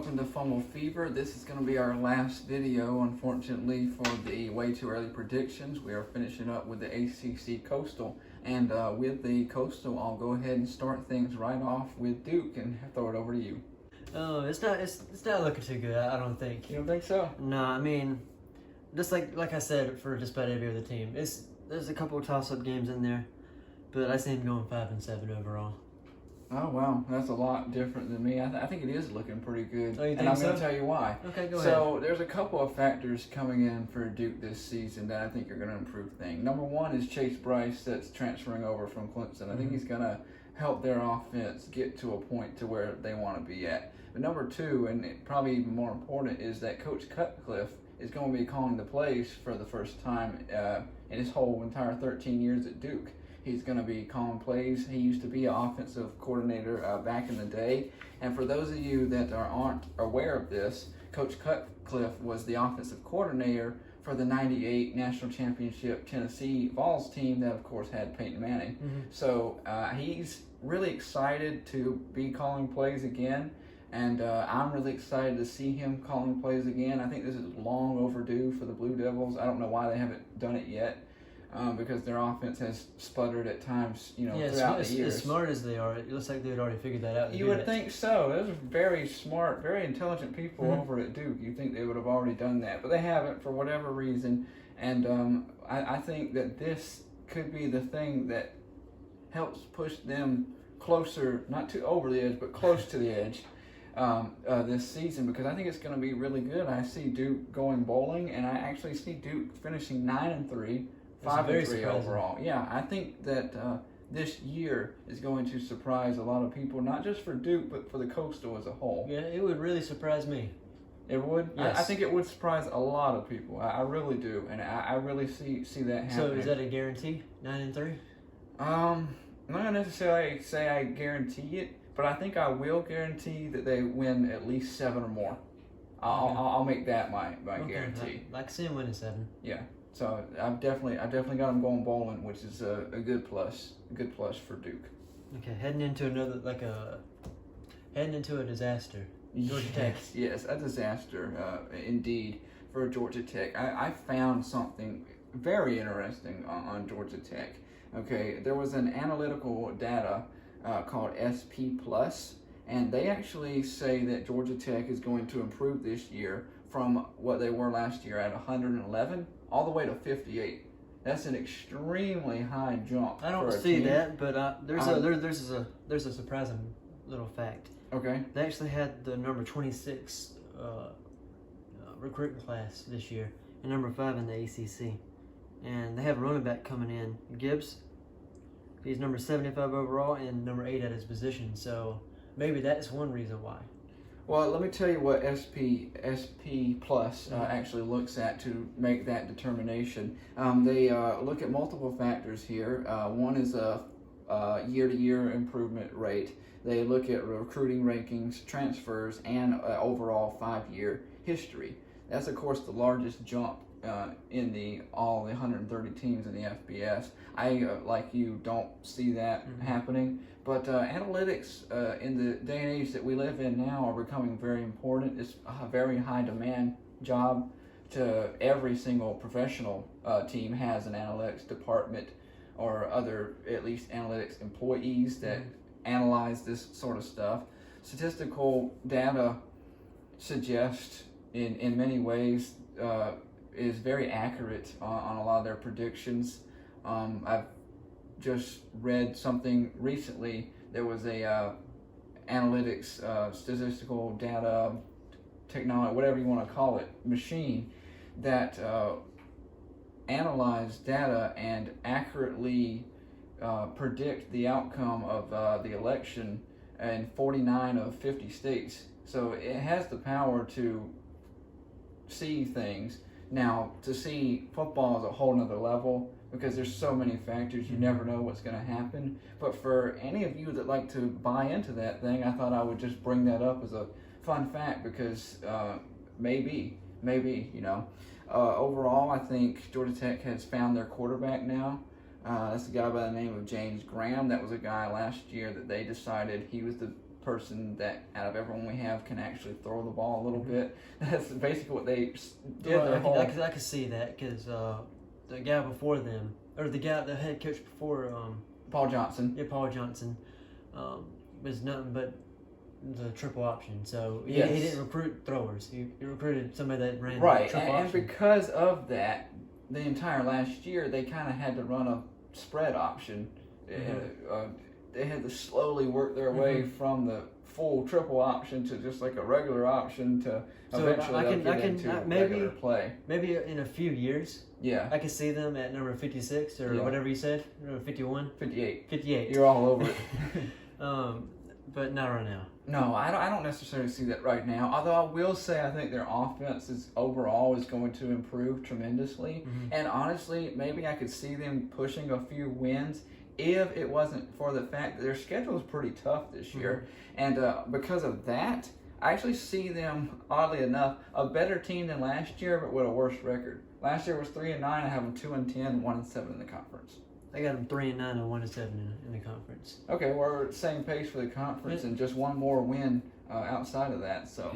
welcome to Fumble Fever. This is going to be our last video, unfortunately, for the way too early predictions. We are finishing up with the Acc Coastal, and with the Coastal, I'll go ahead and start things right off with Duke and throw it over to you. Oh, it's not looking too good. I don't think. You don't think so? No, I mean, just like I said for just about every other team, there's a couple of toss-up games in there, but I see them going 5-7 overall. Oh, wow. That's a lot different than me. I think it is looking pretty good. Oh, you think and I'm so? going to tell you why. Okay, go ahead. So there's a couple of factors coming in for Duke this season that I think are going to improve things. Number one is Chase Bryce that's transferring over from Clemson. I think he's going to help their offense get to a point to where they want to be at. But number two, and probably even more important, is that Coach Cutcliffe is going to be calling the plays for the first time in his whole entire 13 years at Duke. He's going to be calling plays. He used to be an offensive coordinator back in the day. And for those of you that aren't aware of this, Coach Cutcliffe was the offensive coordinator for the '98 National Championship Tennessee Vols team that, of course, had Peyton Manning. So he's really excited to be calling plays again. And I'm really excited to see him calling plays again. I think this is long overdue for the Blue Devils. I don't know why they haven't done it yet. Because their offense has sputtered at times, throughout the years. As smart as they are, it looks like they had already figured that out. You would think so. Those are very smart, very intelligent people over at Duke. You think they would have already done that, but they haven't for whatever reason. And I think that this could be the thing that helps push them closer, not to over the edge, but close to the edge this season, because I think it's going to be really good. I see Duke going bowling, and I actually see Duke finishing 9-3. 5-3 overall. Yeah, I think that this year is going to surprise a lot of people, not just for Duke, but for the Coastal as a whole. Yeah, it would really surprise me. It would? Yes. I think it would surprise a lot of people. I really do, and I really see that happening. So is that a guarantee, 9-3? I'm not going to necessarily say I guarantee it, but I think I will guarantee that they win at least 7 or more. I'll make that my guarantee. I like seeing winning 7. Yeah. So I've definitely got them going bowling, which is a good plus for Duke. Okay, heading into a disaster. Georgia Tech. Yes, a disaster indeed for Georgia Tech. I found something very interesting on Georgia Tech. Okay, there was an analytical data called SP Plus, and they actually say that Georgia Tech is going to improve this year from what they were last year at 111 all the way to 58. That's an extremely high jump. I don't see that, but there's a surprising little fact. Okay. They actually had the number 26 recruiting class this year, and number 5 in the ACC, and they have a running back coming in, Gibbs. He's number 75 overall and number 8 at his position. So maybe that's one reason why. Well, let me tell you what SP Plus actually looks at to make that determination. They look at multiple factors here. One is a year-to-year improvement rate. They look at recruiting rankings, transfers, and overall 5-year history. That's, of course, the largest jump in all the 130 teams in the FBS. I, like you, don't see that happening. But analytics in the day and age that we live in now are becoming very important. It's a very high demand job. To every single professional team has an analytics department or other, at least analytics employees that analyze this sort of stuff. Statistical data suggests in many ways is very accurate on a lot of their predictions. I've just read something recently. There was a analytics, statistical data, technology, whatever you want to call it, machine that analyzed data and accurately predict the outcome of the election in 49 of 50 states. So it has the power to see things. Now, to see football is a whole nother level because there's so many factors, you never know what's going to happen. But for any of you that like to buy into that thing, I thought I would just bring that up as a fun fact because maybe, overall, I think Georgia Tech has found their quarterback now. That's a guy by the name of James Graham. That was a guy last year that they decided he was the person that out of everyone we have can actually throw the ball a little bit. That's basically what they did. Well, I could see that because the guy before them, or the head coach before Paul Johnson. Yeah, Paul Johnson was nothing but the triple option. So he Yes. didn't recruit throwers. He recruited somebody that ran Right, triple and option. because of that, the entire last year they kind of had to run a spread option. They had to slowly work their way from the full triple option to just like a regular option to eventually get into regular play. Maybe in a few years, Yeah. I could see them at number 56 or whatever you said, 51? 58. 58. You're all over it. But not right now. No, I don't necessarily see that right now. Although I will say I think their offense overall is going to improve tremendously. And honestly, maybe I could see them pushing a few wins if it wasn't for the fact that their schedule is pretty tough this year. And because of that, I actually see them, oddly enough, a better team than last year, but with a worse record. Last year was 3-9. I have them 2-10, 1-7 in the conference. I got them 3-9 and 1-7 in the conference. Okay, we're at the same pace for the conference, and just one more win outside of that. So,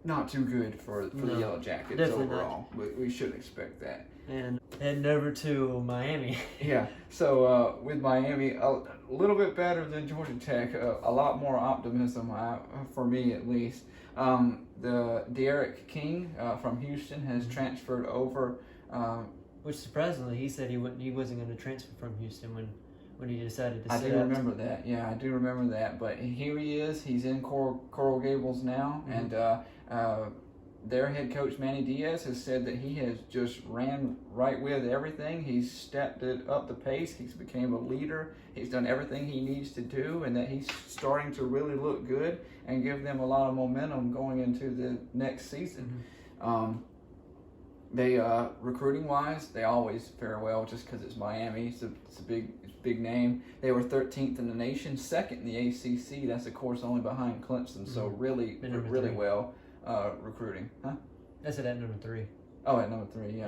not too good for the Yellow Jackets definitely overall. We shouldn't expect that. And heading over to Miami. Yeah. So with Miami, a little bit better than Georgia Tech. A lot more optimism for me, at least. The Derek King from Houston has transferred over. Which surprisingly, he said he wasn't going to transfer from Houston when he decided to. I do remember that. Yeah, I do remember that. But here he is. He's in Coral Gables now, and their head coach Manny Diaz has said that he has just ran right with everything. He's stepped it up the pace. He's became a leader. He's done everything he needs to do, and that he's starting to really look good and give them a lot of momentum going into the next season. They recruiting wise, they always fare well just because it's Miami. It's a big name. They were 13th in the nation, second in the ACC. That's of course only behind Clemson. So really well recruiting. Huh? That's at number 3. Oh, at number 3,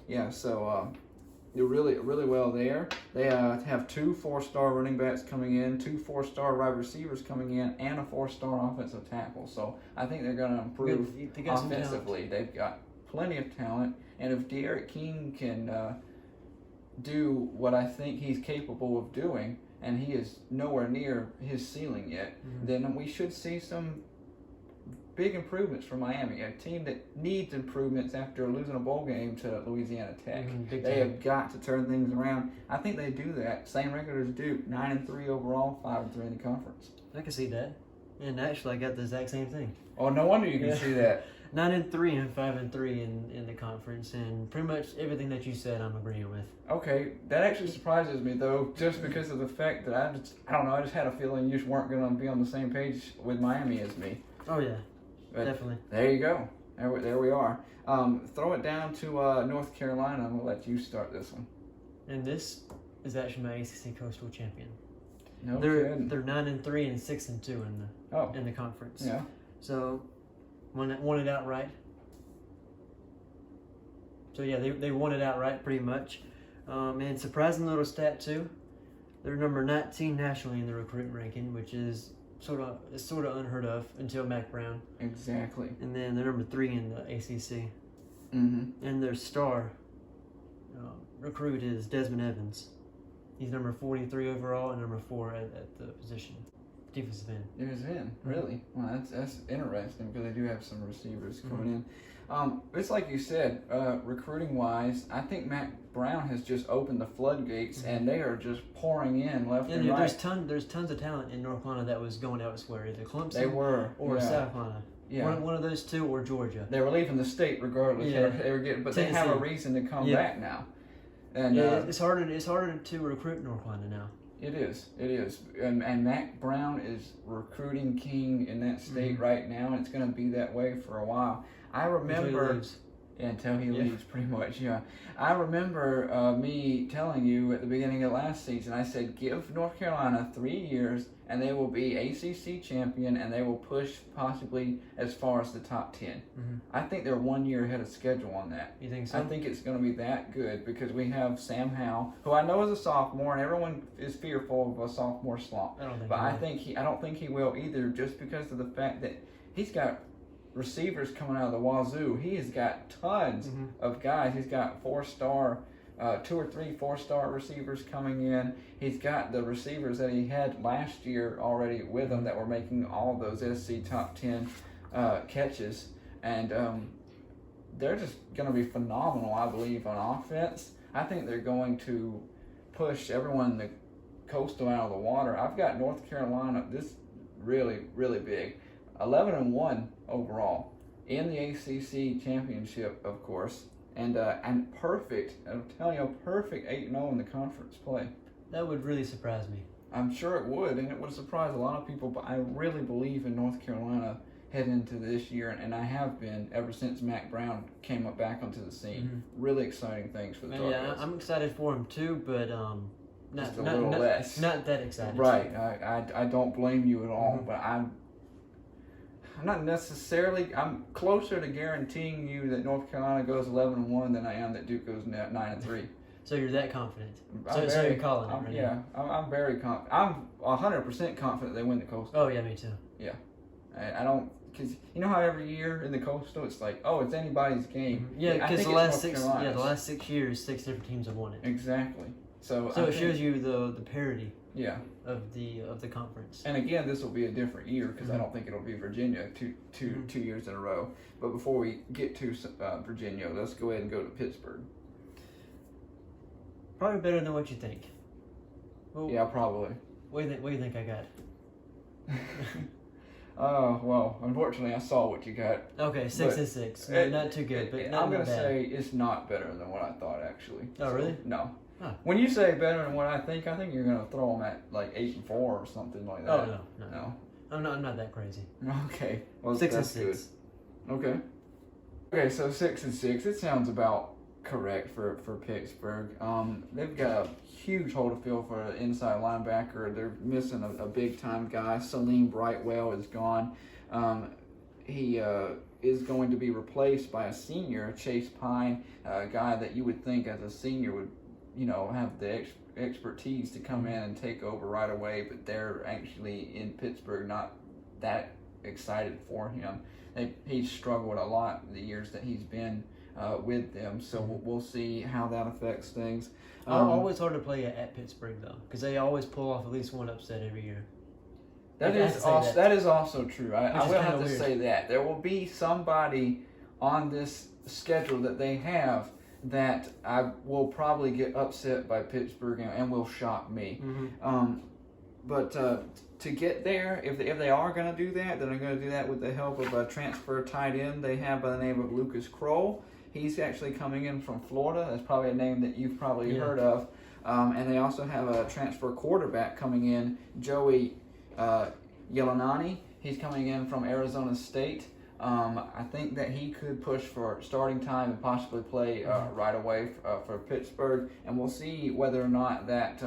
yeah. So they're really well there. They have 2 4-star running backs coming in, 2 4-star wide receivers coming in, and a 4-star offensive tackle. So I think they're going to improve offensively. They've got plenty of talent, and if Derek King can do what I think he's capable of doing, and he is nowhere near his ceiling yet, then we should see some big improvements for Miami, a team that needs improvements after losing a bowl game to Louisiana Tech. They have got to turn things around. I think they do that. Same record as Duke, 9-3 overall, 5-3 in the conference. I can see that, and actually I got the exact same thing. Oh, no wonder you can see that. 9-3 and 5-3 in the conference, and pretty much everything that you said I'm agreeing with. Okay, that actually surprises me though, just because of the fact that I don't know, I just had a feeling you just weren't going to be on the same page with Miami as me. Oh yeah, but definitely. There you go. There we are. Throw it down to North Carolina. I'm gonna let you start this one. And this is actually my ACC Coastal champion. No kidding. They're 9-3 and 6-2 in the conference. Yeah. So won it outright. So yeah, they won it outright pretty much. And surprising little stat too, they're number 19 nationally in the recruiting ranking, which is sort of unheard of until Mac Brown. Exactly. And then they're number 3 in the ACC. And their star recruit is Desmond Evans. He's number 43 overall and number 4 at the position. Defensive end. Defensive end, really? Well, that's interesting because they do have some receivers coming in. It's like you said, recruiting-wise, I think Mac Brown has just opened the floodgates, and they are just pouring in left and right. There's tons of talent in North Carolina that was going elsewhere, either Clemson or South Carolina. Yeah. One of those two, or Georgia. They were leaving the state regardless. Yeah. They were getting, but Tennessee. They have a reason to come back now. And it's harder to recruit North Carolina now. It is, and Mac Brown is recruiting king in that state right now, and it's going to be that way for a while. I remember until he leaves, pretty much. Yeah, I remember me telling you at the beginning of last season. I said, give North Carolina 3 years, and they will be ACC champion, and they will push possibly as far as the top 10. Mm-hmm. I think they're 1 year ahead of schedule on that. You think so? I think it's going to be that good because we have Sam Howell, who I know is a sophomore, and everyone is fearful of a sophomore slump. I don't think. But I don't think he will either, just because of the fact that he's got receivers coming out of the wazoo. He has got tons of guys. He's got 4-star, 2 or 3 4-star receivers coming in. He's got the receivers that he had last year already with him that were making all those SC top 10 catches. And they're just going to be phenomenal, I believe, on offense. I think they're going to push everyone in the Coastal out of the water. I've got North Carolina, this really, really big. 11-1 overall in the ACC championship, of course, and perfect. I'm telling you, perfect 8-0 in the conference play. That would really surprise me. I'm sure it would, and it would surprise a lot of people. But I really believe in North Carolina heading into this year, and I have been ever since Mac Brown came up back onto the scene. Really exciting things for the Tar Heels. Yeah, I'm excited for him too, but just a little less. Not that excited. Right. I don't blame you at all, but I'm not necessarily. I'm closer to guaranteeing you that North Carolina goes 11-1 than I am that Duke goes 9-3. So you're that confident. So you're calling it, right? Yeah, I'm very confident. I'm 100% confident they win the Coastal. Oh yeah, me too. Yeah, I don't, because you know how every year in the Coastal it's like, oh, it's anybody's game. Yeah, because the last 6 years, 6 different teams have won it. Exactly. So it shows you the parity. Yeah. Of the conference. And again, this will be a different year because I don't think it'll be Virginia two years in a row. But before we get to Virginia, let's go ahead and go to Pittsburgh. Probably better than what you think. Well, yeah, probably. What do you think I got? Well, unfortunately, I saw what you got. Okay, 6-6. No, not too good, but not I'm gonna bad. say it's not better than what I thought, actually. Oh, really? No. Huh. When you say better than what I think you're gonna throw them at like 8-4 or something like that. Oh no. I'm not that crazy. Okay. Well, 6-6. Good. Okay. Okay, so 6-6. It sounds about correct for Pittsburgh. They've got a huge hole to fill for an inside linebacker. They're missing a big time guy. Salim Brightwell is gone. He is going to be replaced by a senior, Chase Pine, a guy that you would think as a senior would, have the expertise to come in and take over right away, but they're actually in Pittsburgh not that excited for him. He's struggled a lot the years that he's been with them, so we'll see how that affects things. Always hard to play at Pittsburgh though, because they always pull off at least one upset every year. That is also true. I will have to say that there will be somebody on this schedule that they have that I will probably get upset by Pittsburgh and will shock me. But to get there, if they are going to do that, then they're going to do that with the help of a transfer tight end they have by the name of Lucas Kroll. He's actually coming in from Florida. That's probably a name that you've probably heard of. And they also have a transfer quarterback coming in, Joey Yelanani. He's coming in from Arizona State. I think that he could push for starting time and possibly play right away for Pittsburgh. And we'll see whether or not that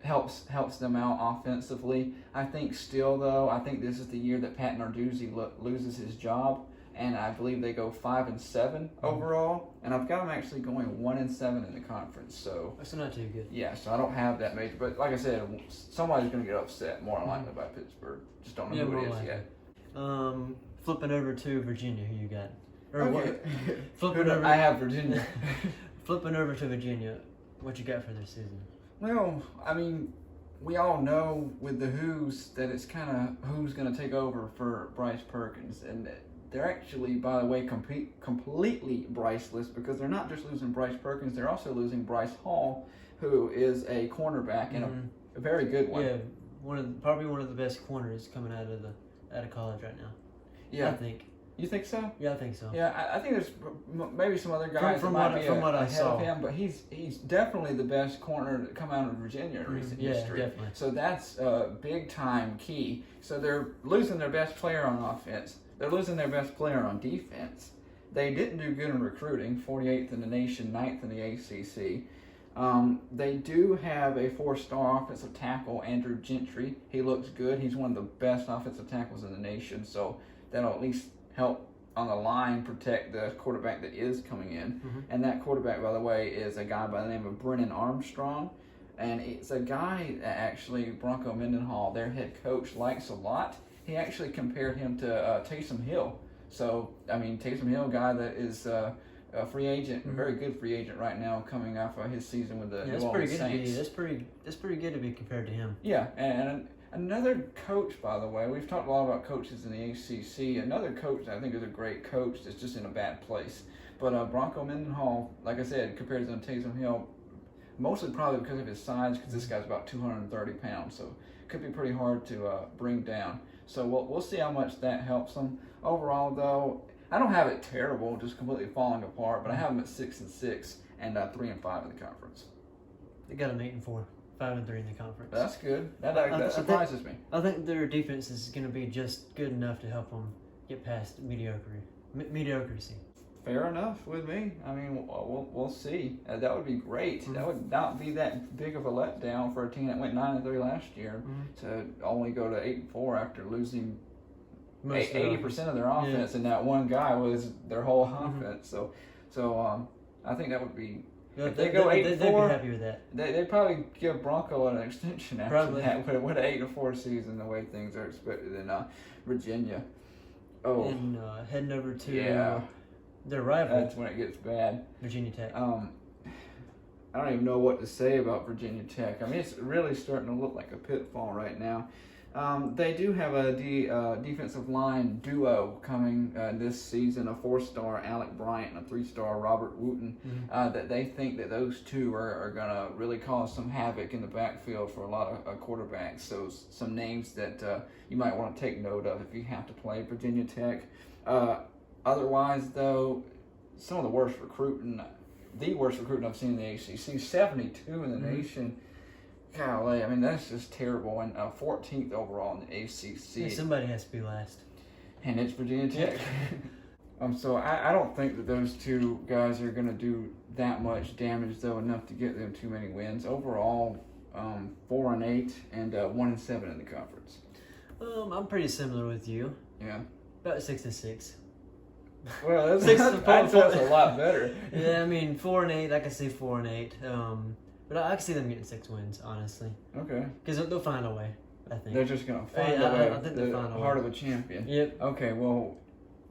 helps them out offensively. I think still, though, this is the year that Pat Narduzzi loses his job. And I believe they go 5-7 overall, and I've got them actually going 1-7 in the conference. So that's not too good. Yeah, so I don't have that major, but like I said, somebody's going to get upset more than likely by Pittsburgh. Just don't know who it is yet. Flipping over to Virginia, who you got? Flipping over. I have Virginia. Flipping over to Virginia, what you got for this season? Well, I mean, we all know with the Who's that it's kind of who's going to take over for Bryce Perkins, and they're actually, by the way, completely Bryceless, because they're not just losing Bryce Perkins, they're also losing Bryce Hall, who is a cornerback and a very good one. Yeah, probably one of the best corners coming out of college right now. Yeah, I think. You think so? Yeah, I think so. Yeah, I think there's maybe some other guys from what I saw of him, but he's definitely the best corner to come out of Virginia in recent history. Definitely. So that's a big time key. So they're losing their best player on offense. They're losing their best player on defense. They didn't do good in recruiting, 48th in the nation, 9th in the ACC. They do have a 4-star offensive tackle, Andrew Gentry. He looks good. He's one of the best offensive tackles in the nation, so that'll at least help on the line protect the quarterback that is coming in. And that quarterback, by the way, is a guy by the name of Brennan Armstrong. And it's a guy that actually Bronco Mendenhall, their head coach, likes a lot. He actually compared him to Taysom Hill. So, I mean, Taysom Hill, guy that is a free agent, a very good free agent right now, coming off of his season with the New Orleans Saints. That's pretty good to be compared to him. Yeah, and another coach, by the way, we've talked a lot about coaches in the ACC. Another coach that I think is a great coach that's just in a bad place. But Bronco Mendenhall, like I said, compared to Taysom Hill, mostly probably because of his size, because this guy's about 230 pounds, so it could be pretty hard to bring down. So we'll see how much that helps them. Overall, though, I don't have it terrible, just completely falling apart, but I have them at 6-6 and 3-5 in the conference. They got them 8-4, 5-3 in the conference. That's good. That surprises me. I think their defense is going to be just good enough to help them get past mediocrity. Fair enough with me. I mean, we'll see. That would be great. That would not be that big of a letdown for a team that went 9-3 last year to only go to 8-4 after losing 80% of their offense, and that one guy was their whole offense. So I think that would be. If they go 8-4, they'd be happy with that. They'd probably give Bronco an extension after that. With an 8-4 season, the way things are expected in Virginia. Oh, and heading over to their rival. That's when it gets bad. Virginia Tech. I don't even know what to say about Virginia Tech. I mean, it's really starting to look like a pitfall right now. They do have a defensive line duo coming this season, a 4-star Alec Bryant and a 3-star Robert Wooten, that they think that those two are going to really cause some havoc in the backfield for a lot of quarterbacks. So some names that you might want to take note of if you have to play Virginia Tech. Otherwise, though, some of the worst recruiting I've seen in the ACC, 72 in the nation. Golly, I mean, that's just terrible. And 14th overall in the ACC. Yeah, somebody has to be last. And it's Virginia Tech. So I don't think that those two guys are going to do that much damage, though, enough to get them too many wins. Overall, 4-8 and 1-7 in the conference. I'm pretty similar with you. Yeah. About 6-6. Well, that's a lot better. Yeah, I mean 4-8. I can see 4-8. But I can see them getting 6 wins, honestly. Okay. Because they'll find a way. I think they're just gonna find a way. I think they'll find a way. Heart of a champion. Yep. Okay. Well,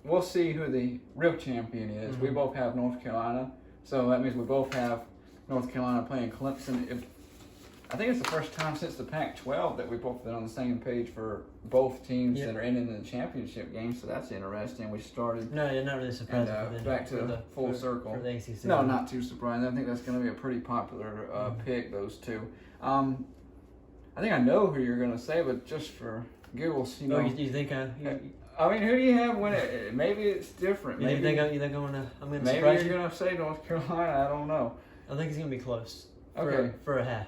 we'll see who the real champion is. We both have North Carolina, so that means we both have North Carolina playing Clemson. I think it's the first time since the Pac-12 that we've both been on the same page for both teams that are in the championship game, so that's interesting. We started. No, you're not really surprised. Back to the full circle. For the ACC. No, not too surprised. I think that's going to be a pretty popular pick, those two. I think I know who you're going to say, but just for giggles, you know. You think I mean, who do you have when it? Maybe it's different. You think I'm gonna maybe surprise you're gonna say North Carolina. I don't know. I think it's gonna be close. Okay. For a half.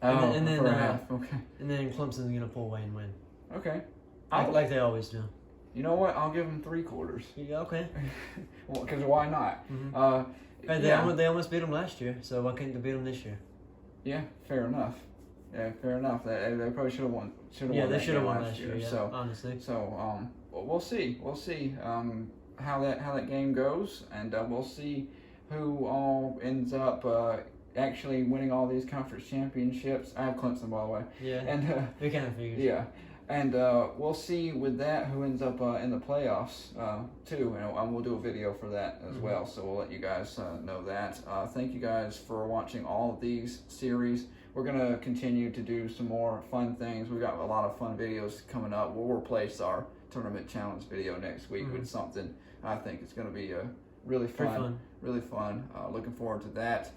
And then for a half. Okay. And then Clemson's gonna pull away and win. Okay. Like they always do. You know what? I'll give them 3/4. Yeah. Okay. Well, because why not? They almost beat them last year, so why can't they beat them this year? Yeah. Fair enough. Yeah, fair enough. They probably should have won. They should have won last year. Yeah, so honestly. So we'll see. We'll see how that game goes, and we'll see who all ends up actually winning all these conference championships. I have Clemson, by the way. Yeah. And we kind of figured. Yeah. And we'll see with that who ends up in the playoffs too, and we'll do a video for that as well. So we'll let you guys know that. Thank you guys for watching all of these series. We're gonna continue to do some more fun things. We've got a lot of fun videos coming up. We'll replace our tournament challenge video next week with something I think it's gonna be really fun. Really fun. Looking forward to that.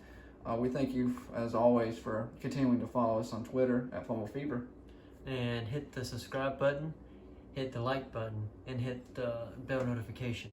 We thank you as always for continuing to follow us on Twitter at Fumble Fever. And hit the subscribe button, hit the like button, and hit the bell notification.